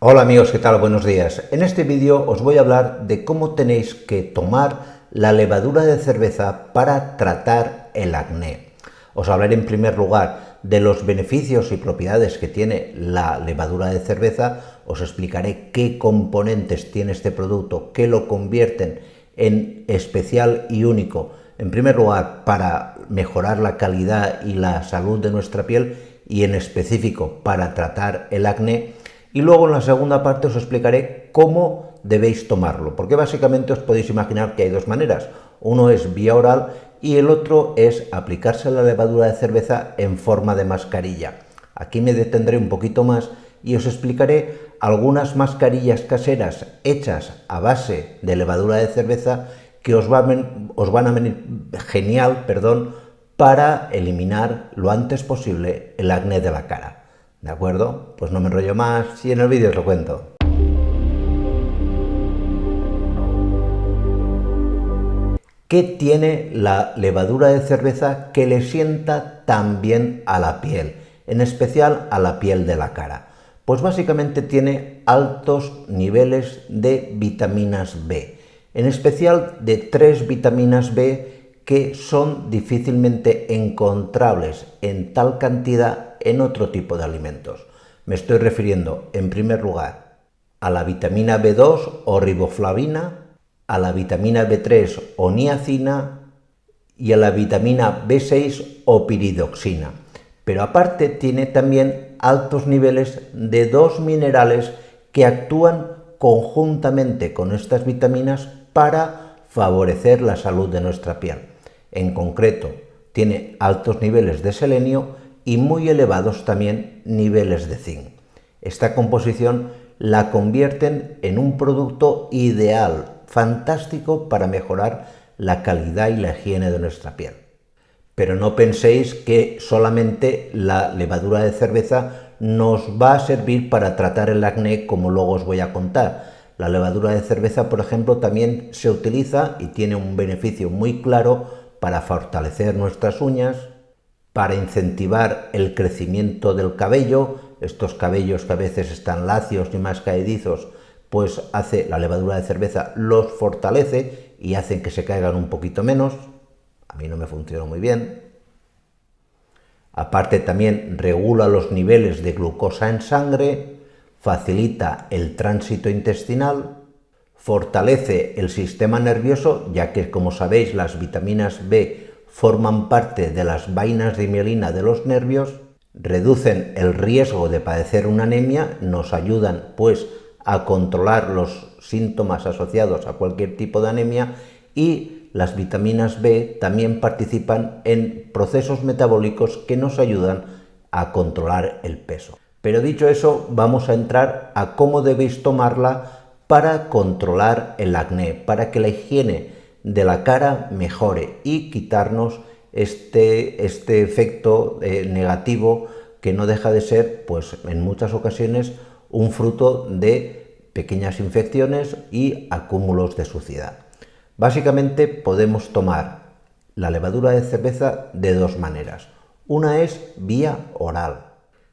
Hola amigos, ¿qué tal? Buenos días. En este vídeo os voy a hablar de cómo tenéis que tomar la levadura de cerveza para tratar el acné. Os hablaré en primer lugar de los beneficios y propiedades que tiene la levadura de cerveza, os explicaré qué componentes tiene este producto que lo convierten en especial y único, en primer lugar para mejorar la calidad y la salud de nuestra piel y en específico para tratar el acné. Y luego en la segunda parte os explicaré cómo debéis tomarlo, porque básicamente os podéis imaginar que hay dos maneras. Uno es vía oral y el otro es aplicarse la levadura de cerveza en forma de mascarilla. Aquí me detendré un poquito más y os explicaré algunas mascarillas caseras hechas a base de levadura de cerveza que os van a venir genial, para eliminar lo antes posible el acné de la cara. ¿De acuerdo? Pues no me enrollo más y en el vídeo os lo cuento. ¿Qué tiene la levadura de cerveza que le sienta tan bien a la piel? En especial a la piel de la cara. Pues básicamente tiene altos niveles de vitaminas B. En especial de 3 vitaminas B que son difícilmente encontrables en tal cantidad en otro tipo de alimentos. Me estoy refiriendo, en primer lugar, a la vitamina B2 o riboflavina, a la vitamina B3 o niacina y a la vitamina B6 o piridoxina. Pero aparte tiene también altos niveles de dos minerales que actúan conjuntamente con estas vitaminas para favorecer la salud de nuestra piel. En concreto, tiene altos niveles de selenio y muy elevados también niveles de zinc. Esta composición la convierten en un producto ideal, fantástico para mejorar la calidad y la higiene de nuestra piel. Pero no penséis que solamente la levadura de cerveza nos va a servir para tratar el acné, como luego os voy a contar. La levadura de cerveza, por ejemplo, también se utiliza y tiene un beneficio muy claro para fortalecer nuestras uñas, para incentivar el crecimiento del cabello, estos cabellos que a veces están lacios y más caedizos, pues la levadura de cerveza los fortalece y hacen que se caigan un poquito menos. A mí no me funcionó muy bien. Aparte también regula los niveles de glucosa en sangre, facilita el tránsito intestinal, fortalece el sistema nervioso, ya que, como sabéis, las vitaminas B forman parte de las vainas de mielina de los nervios, reducen el riesgo de padecer una anemia, nos ayudan pues a controlar los síntomas asociados a cualquier tipo de anemia, y las vitaminas B también participan en procesos metabólicos que nos ayudan a controlar el peso. Pero dicho eso, vamos a entrar a cómo debéis tomarla para controlar el acné, para que la higiene de la cara mejore y quitarnos este efecto negativo que no deja de ser, pues en muchas ocasiones, un fruto de pequeñas infecciones y acúmulos de suciedad. Básicamente podemos tomar la levadura de cerveza de dos maneras. Una es vía oral.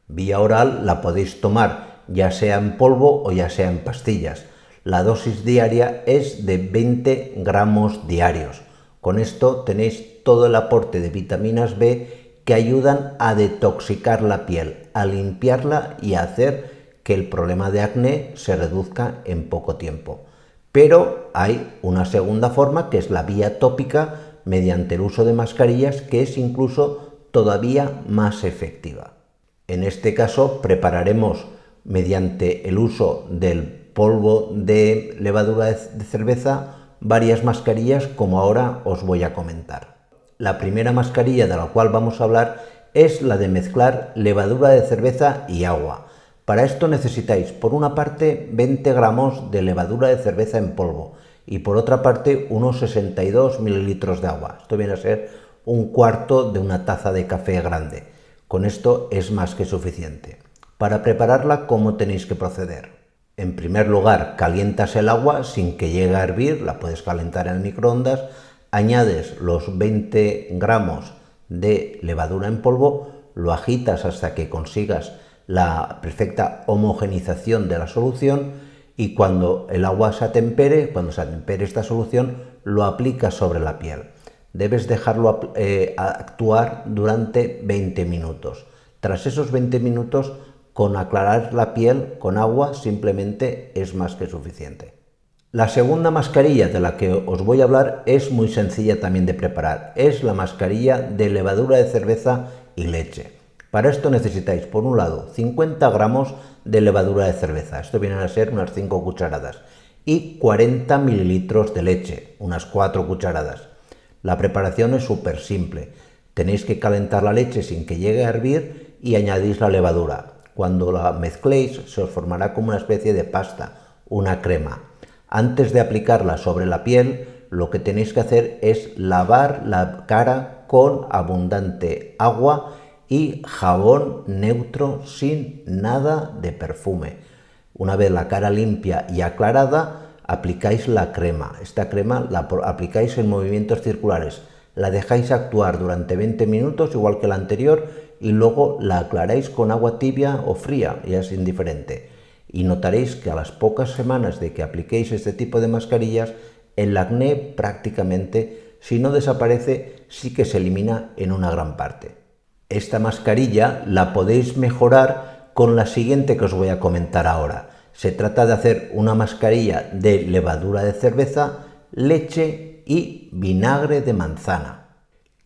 Vía oral la podéis tomar ya sea en polvo o ya sea en pastillas. La dosis diaria es de 20 gramos diarios. Con esto tenéis todo el aporte de vitaminas B que ayudan a detoxicar la piel, a limpiarla y a hacer que el problema de acné se reduzca en poco tiempo. Pero hay una segunda forma, que es la vía tópica, mediante el uso de mascarillas, que es incluso todavía más efectiva. En este caso prepararemos, mediante el uso del polvo de levadura de cerveza, varias mascarillas, como ahora os voy a comentar. La primera mascarilla de la cual vamos a hablar es la de mezclar levadura de cerveza y agua. Para esto necesitáis, por una parte, 20 gramos de levadura de cerveza en polvo y por otra parte unos 62 mililitros de agua. Esto viene a ser un cuarto de una taza de café grande. Con esto es más que suficiente. Para prepararla, ¿cómo tenéis que proceder? En primer lugar, calientas el agua sin que llegue a hervir, la puedes calentar en el microondas, añades los 20 gramos de levadura en polvo, lo agitas hasta que consigas la perfecta homogenización de la solución, y cuando el agua se atempere, cuando se atempere esta solución, lo aplicas sobre la piel. Debes dejarlo actuar durante 20 minutos. Tras esos 20 minutos, con aclarar la piel con agua simplemente es más que suficiente. La segunda mascarilla de la que os voy a hablar es muy sencilla también de preparar. Es la mascarilla de levadura de cerveza y leche. Para esto necesitáis, por un lado, 50 gramos de levadura de cerveza. Esto vienen a ser unas 5 cucharadas. Y 40 mililitros de leche, unas 4 cucharadas. La preparación es súper simple. Tenéis que calentar la leche sin que llegue a hervir y añadís la levadura. Cuando la mezcléis se os formará como una especie de pasta, una crema. Antes de aplicarla sobre la piel, lo que tenéis que hacer es lavar la cara con abundante agua y jabón neutro sin nada de perfume. Una vez la cara limpia y aclarada, aplicáis la crema. Esta crema la aplicáis en movimientos circulares. La dejáis actuar durante 20 minutos, igual que la anterior, y luego la aclaráis con agua tibia o fría, ya es indiferente. Y notaréis que a las pocas semanas de que apliquéis este tipo de mascarillas, el acné prácticamente, si no desaparece, sí que se elimina en una gran parte. Esta mascarilla la podéis mejorar con la siguiente que os voy a comentar ahora. Se trata de hacer una mascarilla de levadura de cerveza, leche y vinagre de manzana.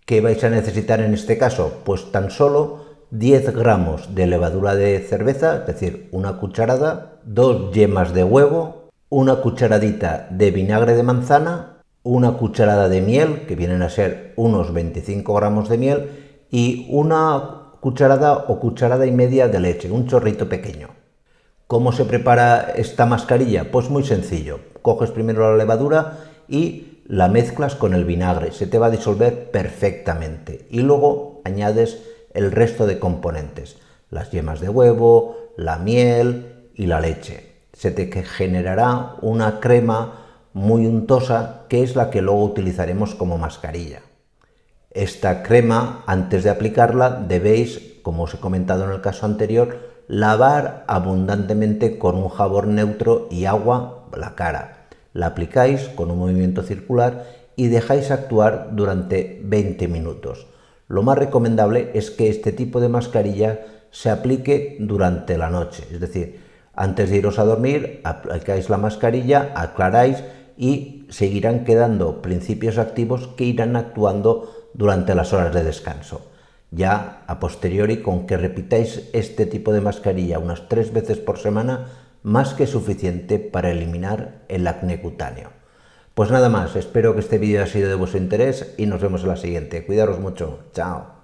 ¿Qué vais a necesitar en este caso? Pues tan solo 10 gramos de levadura de cerveza, es decir, una cucharada, 2 yemas de huevo, una cucharadita de vinagre de manzana, una cucharada de miel, que vienen a ser unos 25 gramos de miel, y una cucharada o cucharada y media de leche, un chorrito pequeño. ¿Cómo se prepara esta mascarilla? Pues muy sencillo. Coges primero la levadura y la mezclas con el vinagre. Se te va a disolver perfectamente. Y luego añades el resto de componentes. Las yemas de huevo, la miel y la leche. Se te generará una crema muy untosa, que es la que luego utilizaremos como mascarilla. Esta crema, antes de aplicarla, debéis, como os he comentado en el caso anterior, lavar abundantemente con un jabón neutro y agua la cara. La aplicáis con un movimiento circular y dejáis actuar durante 20 minutos. Lo más recomendable es que este tipo de mascarilla se aplique durante la noche, es decir, antes de iros a dormir, aplicáis la mascarilla, aclaráis y seguirán quedando principios activos que irán actuando durante las horas de descanso. Ya a posteriori, con que repitáis este tipo de mascarilla unas 3 veces por semana, más que suficiente para eliminar el acné cutáneo. Pues nada más, espero que este vídeo haya sido de vuestro interés y nos vemos en la siguiente. Cuidaros mucho, chao.